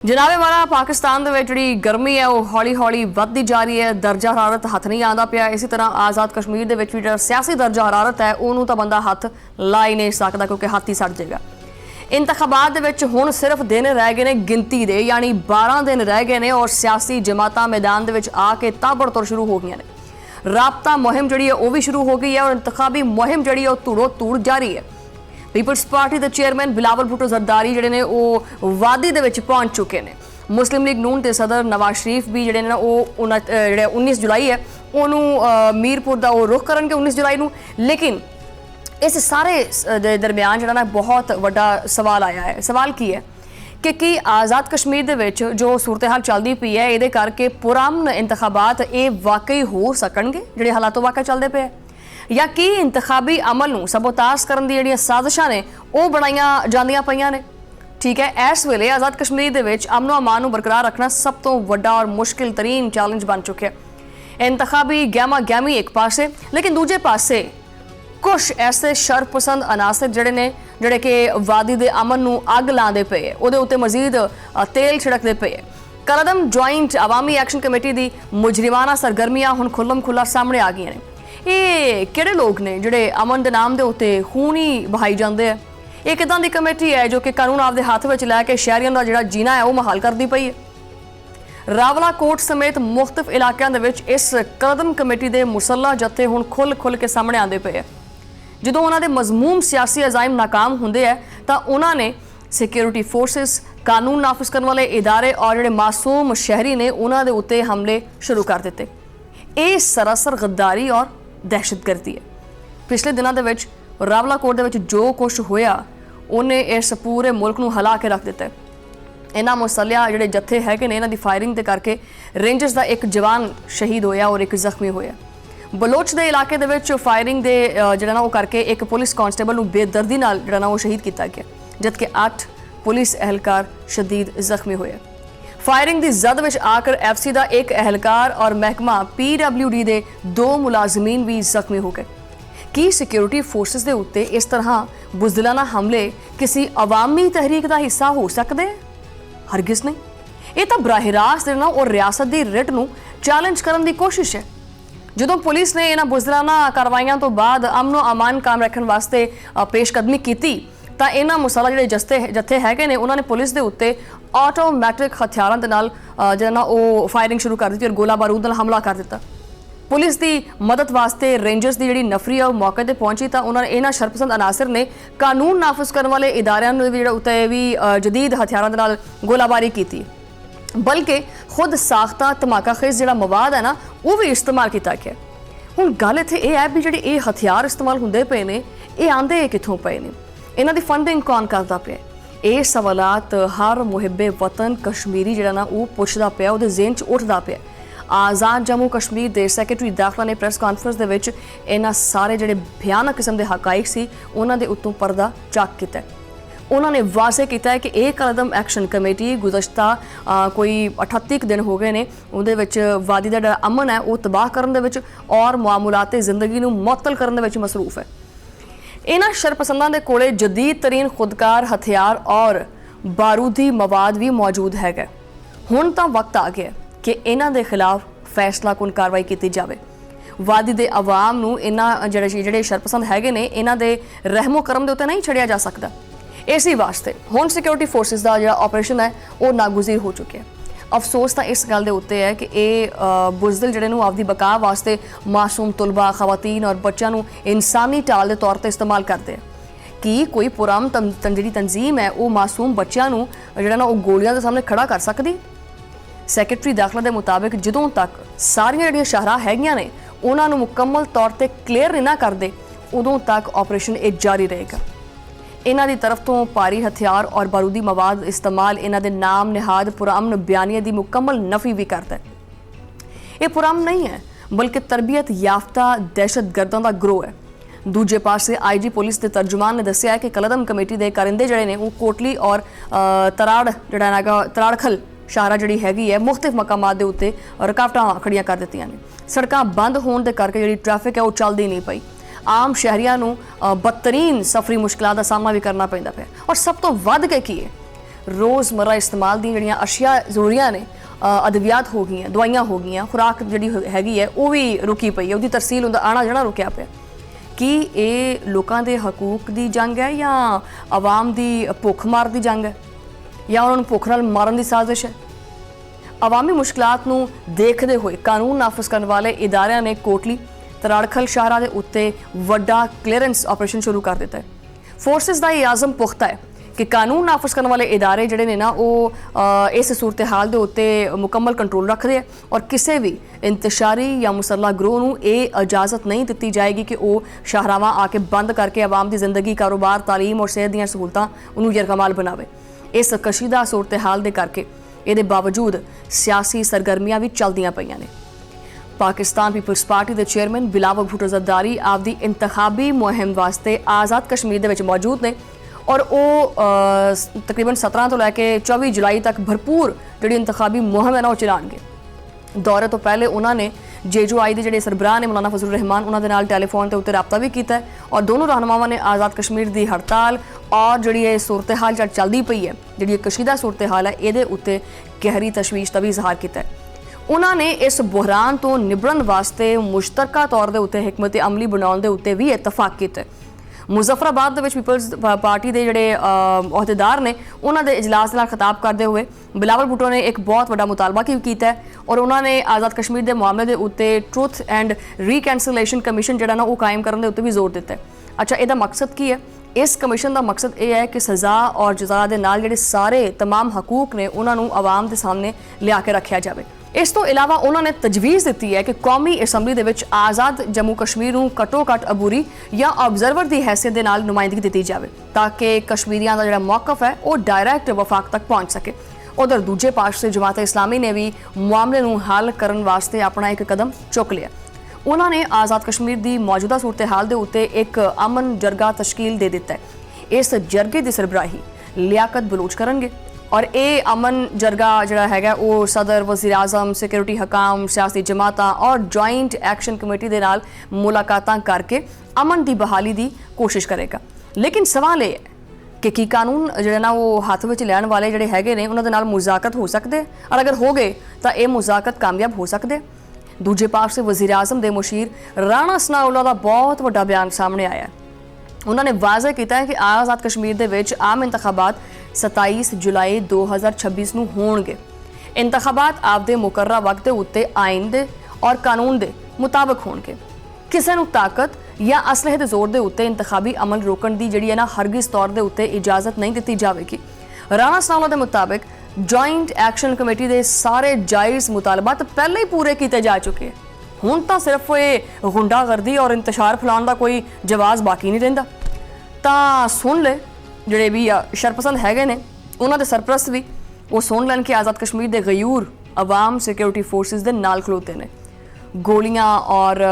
जनाबे वाला पाकिस्तान दे विच जिहड़ी गर्मी है वो हौली हौली वधदी जा रही है। दर्जा हरारत हथ नहीं आंदा पिया। इसी तरह आज़ाद कश्मीर दे विच भी जिहड़ा सियासी दर्जा हरारत है उन्होंने तो बंदा हथ ला ही नहीं सकता क्योंकि हाथ ही सड़ जाएगा। इंतखाबात दे विच हुण सिर्फ दिन रह गए ने गिनती दे, यानी 12 दिन रह गए ने और सियासी जमातां मैदान दे विच आके ताबड़तोड़ शुरू हो गई ने। राबता मुहिम जिहड़ी है वह भी शुरू हो गई है और इंतखाबी मुहिम जिहड़ी है धूड़ो धूड़ जारी है। पीपल्स पार्टी के चेयरमैन बिलावल भुट्टो जरदारी जिहड़े ने वो वादी दे विच पहुंच चुके हैं। मुस्लिम लीग नून के सदर नवाज शरीफ भी जिहड़े ने वो 19 जुलाई है उन्होंने मीरपुर का वो रुख करनगे 19 जुलाई नूं। लेकिन इस सारे दे दरम्यान जिहड़ा ना बहुत वड्डा सवाल आया है। सवाल की है कि आज़ाद कश्मीर दे विच जो सूरत हाल चलती पई है इहदे करके पुरअमन इंतखाबात ये वाकई हो सकणगे जिहड़े हालातों वाकई चलते पे है, या कि इंतखाबी अमल नूं सबोताज करन दी जिहड़ियां साजिशां ने वो बनाईयां जांदियां पईयां ने। ठीक है, इस वेले आज़ाद कश्मीर दे विच अमनो अमान नूं बरकरार रखना सब तो वड्डा और मुश्किल तरीन चैलेंज बन चुके। इंतखाबी गहमा गहमी एक पासे, लेकिन दूजे पासे कुछ ऐसे शरपसंद अनासर जिहड़े ने जिहड़े कि वादी दे अमन नूं अग लांदे पए, उहदे उत्ते मजीद तेल छिड़कदे पए। कलअदम ज्वाइंट अवामी एक्शन कमेटी दी मुजरिमाना सरगर्मियां हुण खुल्लम खुल्ला सामने आ गईयां ने। ये किहड़े लोग ने जिहड़े अमन दे नाम दे उत्ते खून ही बहाई जांदे है? ये किदां दी कमेटी है जो कि कानून आपदे हत्थ विच लैके शहरियां दा जिहड़ा जीना है वो महाल करदी पई है? रावला कोट समेत मुख्तलिफ इलाकों के इस कदम कमेटी के मुसल्ला जत्थे हुण खुल के सामने आते पे है। जो उन्होंने मजमूम सियासी अजाइम नाकाम होंगे है तो उन्होंने सिक्योरिटी फोर्सिस, कानून नाफिज करने वाले इदारे और जोड़े मासूम शहरी ने उन्होंने उत्ते हमले शुरू कर दिते। ये सरासर गद्दारी और दहशतगर्दी है। पिछले दिनों के विच रावला कोट के जो कुछ होया उन्हें इस पूरे मुल्क नूं हिला के रख दिता है। इन्हां मुसलिया जिहड़े जत्थे हैगे ने इन्हां दी फायरिंग दे करके रेंजर्स का एक जवान शहीद होया और एक जख्मी होया। बलोच के इलाके दे विच फायरिंग दे जिहड़ा ना वो करके एक पुलिस कांस्टेबल नूं बेदर्दी नाल जिहड़ा ना वो शहीद किया गया, जबकि 8 पुलिस एहलकार शदीद जख्मी होए। फायरिंग की जद विच आकर FC का एक एहलकार और महकमा PWD के 2 मुलाजमीन भी जख्मी हो गए। की सिक्योरिटी फोर्सिस के उत्ते इस तरह बुज़दिलाना हमले किसी अवामी तहरीक का हिस्सा हो सकते हैं? हरगिज़ नहीं। ये तो बराह रास्त और रियासत की रिट नूं चैलेंज करने की कोशिश है। जो पुलिस ने इन्हां बुज़दिलाना कार्रवाइयां तो बाद अमनो अमान कायम रखने वास्ते पेशकदमी की तो इन्हां मुसला जिहड़े जत्थे हैगे ने उन्होंने पुलिस के उत्ते ऑटोमैटिक हथियारों के नाल जिहड़ा ना वो फायरिंग शुरू कर दी और गोला बारूद नाल हमला कर दिता। पुलिस की मदद वास्ते रेंजर्स की जिहड़ी नफरी है मौके पर पहुंची तो उन्होंने इन्हां शरपसंद अनासर ने कानून नाफिज करने वाले इदारियां उत्ते भी जदीद हथियारों के नाल गोलाबारी की, बल्कि खुद साख्ता धमाका खेज जिहड़ा मवाद है ना वो भी इस्तेमाल किया गया। हुण गल इत्थे यह है भी जिहड़े ये हथियार इस्तेमाल होंदे पे ने ये आंदे कित्थों पे ने, इन्हां दी फंडिंग कौन करदा पिया? ये सवालात हर मुहिब्बे वतन कश्मीरी जिहड़ा ना वो पुछदा पिया, उहदे ज़हन च उठदा पिया। आज़ाद जम्मू कश्मीर दे सैकटरी दाखिला ने प्रेस कॉन्फ्रेंस दे विच इन्हां सारे जिहड़े भयानक किस्म दे हकाइक सी उन्हां दे उत्तों पर्दा चक कीता। उन्होंने वाजे किया है कि एक कदम एक्शन कमेटी गुज़श्ता कोई 38 दिन हो गए ने उहदे विच वादी दा अमन है वो तबाह करने दे विच और मामूलात जिंदगी नूं मुअत्तल करने दे विच मसरूफ है। इन्हां शरपसंदां दे कोले जदीद तरीन खुदकार हथियार और बारूदी मवाद भी मौजूद है। हुण तां वक्त आ गया कि इन्हां दे खिलाफ फैसला कुन कार्रवाई की जाए। वादी दे अवाम नूं इन्हां जिहड़े शरपसंद हैगे ने इन्हां दे रहमो करम दे उत्ते नहीं छड़िया जा सकदा। इसी वास्ते हुण सिक्योरिटी फोर्सिस का जो ऑपरेशन है वो नागुज़ीर हो चुके हैं। अफसोस तो इस गल के उत्ते है कि ये बुज़दिल जिहड़े नूं आपदी बका वास्ते मासूम तुलबा, खवातीन और बच्चों नूं इंसानी टाल के तौर पर इस्तेमाल करते हैं। कि कोई पुरअमन जिहड़ी तंजीम है वो मासूम बच्चों नूं जिहड़ा ना वो गोलियां दे सामने खड़ा कर सकदी? सैकटरी दाखिला के मुताबिक जदों तक सारियां जिहड़ियां शहरां हैगियां ने उन्हां नूं मुकम्मल तौर पर क्लीयर नहीं ना करदे उदों तक ऑपरेशन ये जारी रहेगा। इन्हां दी तरफ तो भारी हथियार और बारूदी मवाद इस्तेमाल इन्हां दे नाम निहाद पुरअमन बयानिया की मुकम्मल नफी भी करता है। ये पुरअमन नहीं है बल्कि तरबियत याफ्ता दहशतगर्दां का ग्रोह है। दूजे पासे IG पुलिस के तर्जुमान ने दस्सिया है कि कलअदम कमेटी के कारिंदे जिहड़े ने वो कोटली और तराड़खल शाहरा जिहड़ी हैगी है मुख्तलिफ मकामात के उत्ते रुकावटां खड़ियां कर दित्तियां ने। सड़कां बंद होने के करके जिहड़ी ट्रैफिक है वो चलदी नहीं पई। आम शहरियां नूं बदतरीन सफरी मुश्किलां का सामना भी करना पैंदा पिया और सब तो वध के की है रोज़मर्रा इस्तेमाल दी ਜਿਹੜੀਆਂ ਅਸ਼ੀਆ ਜ਼ਰੂਰੀਆਂ ਨੇ ਅਦਵਿਆਤ ਹੋ ਗਈਆਂ, ਦਵਾਈਆਂ ਹੋ ਗਈਆਂ, ਖੁਰਾਕ ਜਿਹੜੀ ਹੈਗੀ ਹੈ ਉਹ ਵੀ ਰੁਕੀ ਪਈ ਹੈ, ਉਹਦੀ ਤਰਸੀਲ ਉਹਦਾ ਆਣਾ ਜਾਣਾ ਰੁਕਿਆ ਪਿਆ। ਕੀ ਇਹ ਲੋਕਾਂ ਦੇ ਹਕੂਕ ਦੀ ਜੰਗ ਹੈ ਜਾਂ ਆਵਾਮ ਦੀ ਭੁੱਖ ਮਾਰ ਦੀ ਜੰਗ ਹੈ ਜਾਂ ਉਹਨਾਂ ਨੂੰ ਭੁੱਖ ਨਾਲ ਮਾਰਨ ਦੀ ਸਾਜ਼ਿਸ਼ ਹੈ? ਆਵਾਮੀ ਮੁਸ਼ਕਲਾਤ ਨੂੰ ਦੇਖਦੇ ਹੋਏ ਕਾਨੂੰਨ ਨਾਫਜ਼ ਕਰਨ ਵਾਲੇ ਇਦਾਰਿਆਂ ਨੇ ਕੋਟਲੀ ਤਰਾੜਖਲ ਸ਼ਾਹਰਾ ਦੇ ਉੱਤੇ ਵੱਡਾ ਕਲੀਅਰੈਂਸ ਆਪਰੇਸ਼ਨ ਸ਼ੁਰੂ ਕਰ ਦਿੱਤਾ ਹੈ। ਫੋਰਸਿਸ ਦਾ ਇਹ ਆਜ਼ਮ ਪੁਖਤਾ ਹੈ कि कानून नाफज करने वाले इदारे जिहड़े ने ना वो इस सूरत हाल के उत्ते मुकम्मल कंट्रोल रखते हैं और किसी भी इंतशारी या मुसल्ला ग्रोह नूं ये इजाज़त नहीं दी जाएगी कि वो शाहरावां आके बंद करके आवाम की जिंदगी, कारोबार, तालीम और सेहत दीयां सहूलतां उन्होंने यरगमाल बनावे। इस कशीदा सूरत हाल के करके ये बावजूद सियासी सरगर्मियां भी चलदियां पईयां ने। पाकिस्तान पीपल्स पार्टी के चेयरमैन बिलावल भुट्टो ज़रदारी आपदी इंतखाबी मुहिम वास्ते आज़ाद कश्मीर दे विच मौजूद ने और वो तकरीबन 17 तो लैके 24 जुलाई तक भरपूर जी इंतखाबी मुहिम है ना वो चलाएंगे। दौरे तो पहले उन्होंने JJI के जोड़े सरबराह ने मौलाना फजल रहमान उन्होंने नाल टैलीफोन के उत्ते रबता भी किया और दोनों रहनुमावां ने आज़ाद कश्मीर की हड़ताल और जी सूरत हाल चलती पई है, जी कशीदा सूरत हाल है, ये उत्ते गहरी तशवीश का भी इजहार किया। उन्होंने इस बुहरान तो निबड़न वास्ते मुश्तरका तौर के उत्ते हिकमत अमली बनाने के उत्ते भी इतफाक किया। मुजफ्फराबाद के पीपल्स पार्टी के जोड़े अहदेदार ने उन्होंने इजलास नाल खिताब करते हुए बिलावल भुट्टो ने एक बहुत बड़ा मुतालबा किया है और उन्होंने आज़ाद कश्मीर के मामले के उत्ते ट्रुथ एंड रिकैंसिलेशन कमीशन जोड़ा ना वो कायम करने के उत्ते भी जोर दिता है। अच्छा, इसका मकसद की है? इस कमीशन का मकसद ये है कि सज़ा और जज़ा के नाल जिहड़े सारे तमाम हकूक ने उन्होंने आवाम के सामने लिया के रखा जाए। इस तो इलावा उन्होंने तजवीज़ दी है कि कौमी असैंबली दे विच आज़ाद जम्मू कश्मीर नूं घट्टो घट्ट अबूरी या ऑबजरवर की हैसियत के नाल नुमाइंदगी दी जाए ताकि कश्मीरियों का जोड़ा मौकफ है वो डायरैक्ट वफाक तक पहुँच सके। उधर दूजे पासे जमात इस्लामी ने भी मामले नूं हल करने वास्ते अपना एक कदम चुक लिया। उन्होंने आज़ाद कश्मीर की मौजूदा सूरत हाल के उत्ते एक अमन जरगा तश्कील दे दिता है। इस जरगे की सरबराही लियाकत बलूच करेंगे और ये अमन जरगा जोड़ा है वो सदर, वज़ीर आज़म, सिक्योरिटी हकाम, सियासी जमात और जॉइंट एक्शन कमेटी के नाल मुलाकातां करके अमन की बहाली की कोशिश करेगा। लेकिन सवाल ये है कि कानून जो ना वो हथ में लैन वाले जोड़े है ने उन्होंने नाल मुज़ाकत हो सकते और अगर हो गए तो ये मुज़ाकत कामयाब हो सकते। दूजे पासे वज़ीर आज़म के मुशीर राणा सनाउल्लाह का बहुत बड़ा बयान सामने आया है। उन्होंने वाज़ह किया है कि आज़ाद कश्मीर के विच आम इंतखाबात 27 जुलाई 2026 नूं होणगे। इंतखाबात आपदे मुकर्रा वक्त के उत्ते आइन दे और कानून के मुताबिक होणगे। किसी नूं ताकत या असलहे के जोर के उत्ते इंतखाबी अमल रोकण की जिहड़ी है ना हरगिज़ तौर के उत्ते इजाजत नहीं दी जाएगी। राणा सनाउल्लाह के मुताबिक जॉइंट एक्शन कमेटी के सारे जायज़ मुतालबात पहले ही पूरे किए जा चुके हैं। हुण तां सिर्फ ये गुंडागर्दी और इंतशार फैलाने का कोई जवाब बाकी नहीं रहिंदा। तां सुन ले जिहड़े भी शरपसंद हैगे ने उन्होंने सरप्रस्त भी वो सुन लैन कि आज़ाद कश्मीर के गयूर अवाम सिक्योरिटी फोर्सिस के नाल खलोते ने। गोलियां और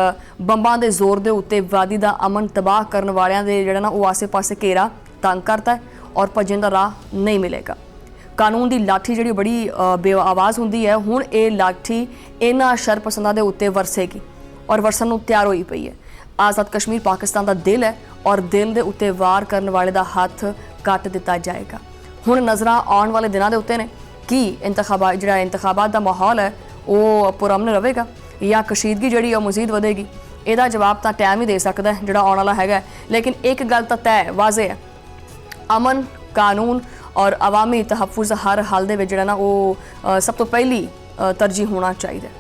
बंबां के जोर के उत्ते वादी का अमन तबाह करने वालियां दे जिहड़ा ना वो आसे पासे घेरा तंग करता है और भजन का राह नहीं मिलेगा। कानून की लाठी जी बड़ी बेआवाज़ होंगी है, हुण ये लाठी इन्हां शरपसंदां दे उत्ते वरसेगी और वरसन नूं तैयार होई पई है। आज़ाद कश्मीर पाकिस्तान का दिल है और दिल के उत्ते वार करने वाले का हथ कट दिता जाएगा। हुण नज़रां आने वाले दिनों के उत्ते ने कि इंतखाबात का माहौल है वो पुरअमन रहेगा या कशीदगी जी मजीद वधेगी। इसका जवाब तो टाइम ही दे सकता है जोड़ा आने वाला है। लेकिन एक गल तो तय वाजे है, अमन, कानून और अवामी तहफ़्फ़ुज़ हर हाल दे विच जिहड़ा ना वो सब तो पहली तरजीह होना चाहिए।